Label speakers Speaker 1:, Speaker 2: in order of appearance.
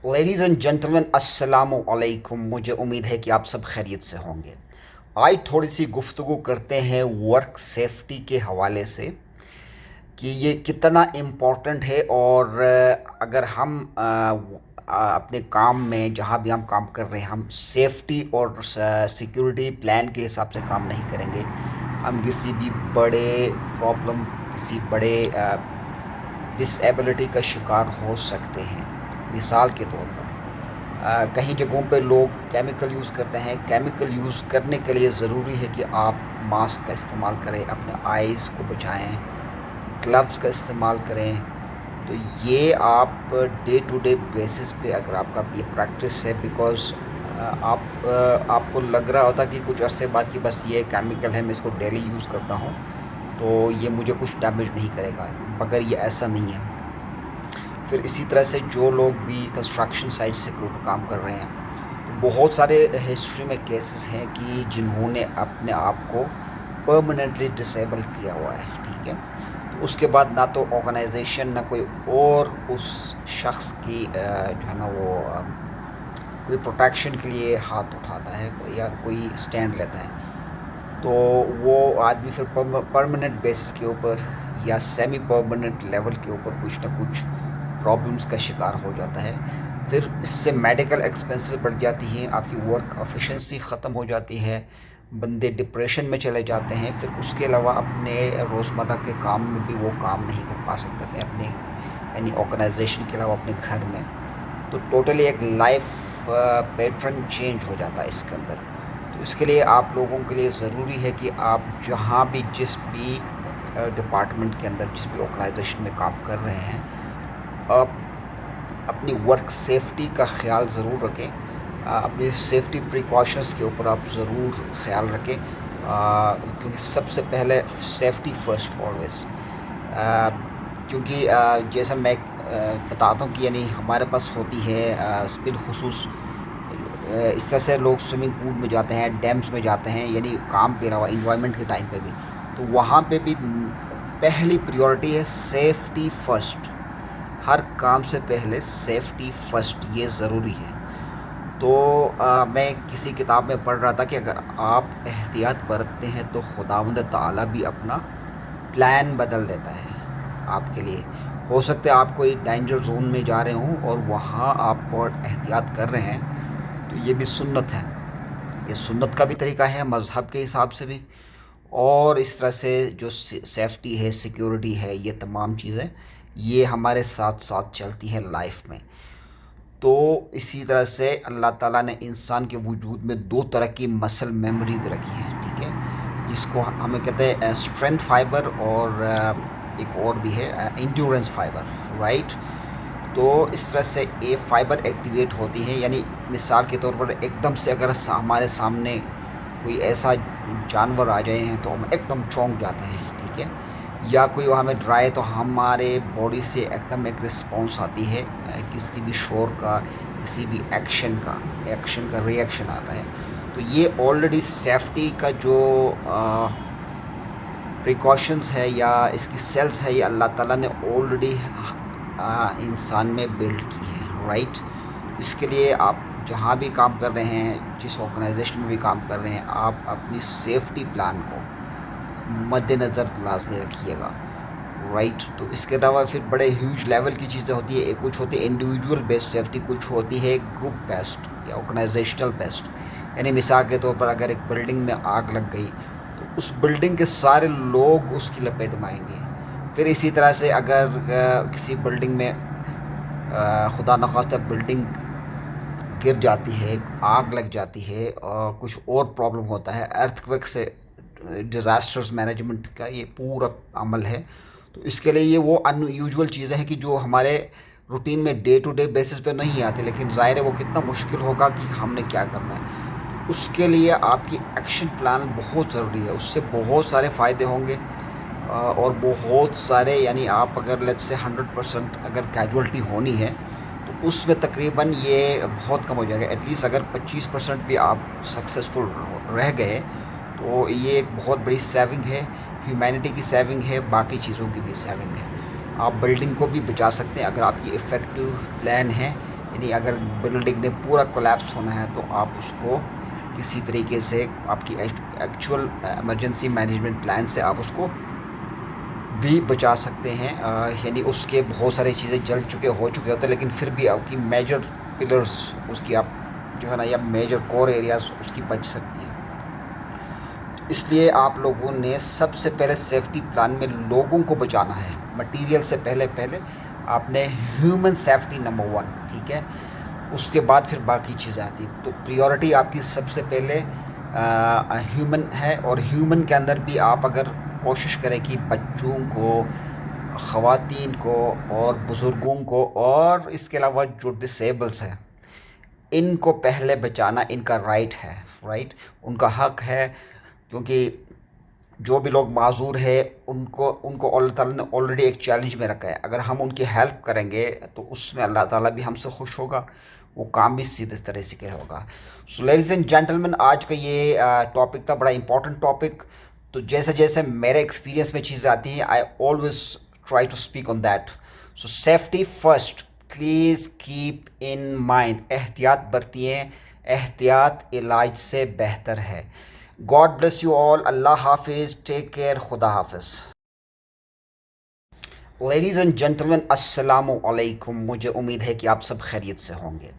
Speaker 1: Ladies and gentleman अस्सलामु अलैकुम। मुझे उम्मीद है कि आप सब खैरियत से होंगे। आज थोड़ी सी गुफ्तगू करते हैं वर्क सेफ्टी के हवाले से कि ये कितना इम्पोर्टेंट है। और अगर हम अपने काम में जहाँ भी हम काम कर रहे हैं हम सेफ्टी और सिक्योरिटी प्लान के हिसाब से काम नहीं करेंगे, हम किसी भी बड़े प्रॉब्लम, किसी बड़े डिसेबिलिटी का शिकार हो सकते हैं। मिसाल के तौर पर कहीं जगहों पे लोग केमिकल यूज़ करते हैं। केमिकल यूज़ करने के लिए ज़रूरी है कि आप मास्क का इस्तेमाल करें, अपने आइज़ को बचाएं, ग्लव्स का इस्तेमाल करें। तो ये आप डे टू डे बेसिस पे अगर आपका ये प्रैक्टिस है, बिकॉज़ आपको लग रहा होता कि कुछ अरसे बाद कि बस ये केमिकल है, मैं इसको डेली यूज़ करता हूँ तो ये मुझे कुछ डैमेज नहीं करेगा, मगर ये ऐसा नहीं है। फिर इसी तरह से जो लोग भी कंस्ट्रक्शन साइट्स के ऊपर काम कर रहे हैं, तो बहुत सारे हिस्ट्री में केसेस हैं कि जिन्होंने अपने आप को परमानेंटली डिसेबल किया हुआ है। ठीक है, तो उसके बाद ना तो ऑर्गेनाइजेशन ना कोई और उस शख्स की जो है ना वो कोई प्रोटेक्शन के लिए हाथ उठाता है या कोई स्टैंड लेता है। तो वो आदमी फिर परमानेंट बेसिस के ऊपर या सेमी परमानेंट लेवल के ऊपर कुछ ना कुछ प्रॉब्लम्स का शिकार हो जाता है। फिर इससे मेडिकल एक्सपेंसेस बढ़ जाती हैं, आपकी वर्क एफिशिएंसी ख़त्म हो जाती है, बंदे डिप्रेशन में चले जाते हैं। फिर उसके अलावा अपने रोज़मर्रा के काम में भी वो काम नहीं कर पा सकते अपने यानी ऑर्गेनाइजेशन के अलावा अपने घर में। तो टोटली एक लाइफ पैटर्न चेंज हो जाता है इसके अंदर। तो इसके लिए आप लोगों के लिए ज़रूरी है कि आप जहाँ भी जिस भी डिपार्टमेंट के अंदर जिस भी ऑर्गेनाइजेशन में काम कर रहे हैं, आप अपनी वर्क सेफ्टी का ख़्याल ज़रूर रखें। अपनी सेफ्टी प्रिकॉशंस के ऊपर आप ज़रूर ख़्याल रखें, क्योंकि सबसे पहले सेफ्टी फ़र्स्ट ऑलवेज़। क्योंकि जैसा मैं बताता हूँ कि यानी हमारे पास होती है बिलखुसूस इस तरह से लोग स्विमिंग पूल में जाते हैं, डैम्स में जाते हैं, यानी काम के अलावा इन्जॉयमेंट के टाइम पे भी। तो वहाँ पे भी पहली प्रायोरिटी है सेफ्टी फ़र्स्ट। हर काम से पहले सेफ्टी फ़र्स्ट, ये ज़रूरी है। तो मैं किसी किताब में पढ़ रहा था कि अगर आप एहतियात बरतते हैं तो खुदावंद ताला भी अपना प्लान बदल देता है आपके लिए। हो सकता है आप कोई डेंजर जोन में जा रहे हों और वहाँ आप बहुत एहतियात कर रहे हैं, तो ये भी सुन्नत है। ये सुन्नत का भी तरीका है मज़हब के हिसाब से भी। और इस तरह से जो सेफ्टी है, सिक्योरिटी है, ये तमाम चीज़ें ये हमारे साथ साथ चलती हैं लाइफ में। तो इसी तरह से अल्लाह ताला ने इंसान के वजूद में दो तरह की मसल मेमोरी भी रखी है। ठीक है, जिसको हमें कहते हैं स्ट्रेंथ फाइबर, और एक और भी है इंड्योरेंस फाइबर, राइट। तो इस तरह से ये फाइबर एक्टिवेट होती है, यानी मिसाल के तौर पर एकदम से अगर हमारे सामने कोई ऐसा जानवर आ जाए हैं तो हम एकदम चौंक जाते हैं। ठीक है, या कोई हमें डराए तो हमारे बॉडी से एकदम एक रिस्पॉन्स आती है, किसी भी शोर का, किसी भी एक्शन का रिएक्शन आता है। तो ये ऑलरेडी सेफ्टी का जो प्रिकॉशंस है या इसकी सेल्स है, ये अल्लाह ताला ने ऑलरेडी इंसान में बिल्ड की है, राइट। इसके लिए आप जहाँ भी काम कर रहे हैं, जिस ऑर्गेनाइजेशन में भी काम कर रहे हैं, आप अपनी सेफ्टी प्लान को मद्देनज़र लाजमी रखिएगा, राइट। तो इसके अलावा फिर बड़े ह्यूज लेवल की चीज़ें होती है। कुछ होती है इंडिविजुअल बेस्ड सेफ्टी, कुछ होती है ग्रुप बेस्ड या ऑर्गेनाइजेशनल बेस्ड। यानी मिसाल के तौर पर अगर एक बिल्डिंग में आग लग गई तो उस बिल्डिंग के सारे लोग उसकी लपेट में आएंगे। फिर इसी तरह से अगर किसी बिल्डिंग में खुदा न खास्ता बिल्डिंग गिर जाती है, आग लग जाती है और कुछ और प्रॉब्लम होता है, अर्थक्वेक से डिज़ास्टर्स मैनेजमेंट का ये पूरा अमल है। तो इसके लिए ये वो अनयूजुअल चीज़ें हैं कि जो हमारे रूटीन में डे टू डे बेसिस पे नहीं आती, लेकिन ज़ाहिर है वो कितना मुश्किल होगा कि हमने क्या करना है। उसके लिए आपकी एक्शन प्लान बहुत ज़रूरी है, उससे बहुत सारे फ़ायदे होंगे और बहुत सारे, यानी आप अगर लेट्स से 100% अगर कैजुअल्टी होनी है तो उसमें तकरीबन ये बहुत कम हो जाएगा। एटलीस्ट अगर 25% भी आप सक्सेसफुल रह गए तो ये एक बहुत बड़ी सेविंग है, ह्यूमैनिटी की सेविंग है, बाकी चीज़ों की भी सेविंग है। आप बिल्डिंग को भी बचा सकते हैं अगर आपकी इफ़ेक्टिव प्लान है یعنی اگر بلڈنگ نے پورا کولیپس ہونا ہے تو آپ اس کو کسی طریقے سے آپ کی ایکچوئل ایمرجنسی مینجمنٹ پلان سے آپ اس کو بھی بچا سکتے ہیں. یعنی اس کے بہت ساری چیزیں جل چکے ہو چکے ہوتے ہیں لیکن پھر بھی آپ کی میجر پلرز اس کی آپ جو ہے نا یا میجر کور ایریاز اس کی بچ سکتی ہیں. اس لیے آپ لوگوں نے سب سے پہلے سیفٹی پلان میں لوگوں کو بچانا ہے. مٹیریل سے پہلے آپ نے ہیومن سیفٹی نمبر 1، ٹھیک ہے. اس کے بعد پھر باقی چیزیں آتی. تو پریورٹی آپ کی سب سے پہلے ہیومن ہے، اور ہیومن کے اندر بھی آپ اگر کوشش کریں کہ بچوں کو، خواتین کو اور بزرگوں کو اور اس کے علاوہ جو ڈسیبلس ہیں ان کو پہلے بچانا ان کا رائٹ ہے، رائٹ ان کا حق ہے. کیونکہ جو بھی لوگ معذور ہے ان کو اللہ تعالیٰ نے آلریڈی ایک چیلنج میں رکھا ہے. اگر ہم ان کی ہیلپ کریں گے تو اس میں اللہ تعالیٰ بھی ہم سے خوش ہوگا، وہ کام بھی سیدھے طرح سے ہوگا. سو لیڈیز اینڈ جینٹلمین، آج کا یہ ٹاپک تھا بڑا امپورٹنٹ ٹاپک. تو جیسے جیسے میرے ایکسپیرینس میں چیزیں آتی ہیں I always try to speak on that. So safety first, please keep in mind. احتیاط برتیے، احتیاط علاج سے بہتر ہے. God bless you all. اللہ حافظ. Take care. خدا حافظ. لیڈیز اینڈ جینٹلمین، السلام علیکم. مجھے امید ہے کہ آپ سب خیریت سے ہوں گے.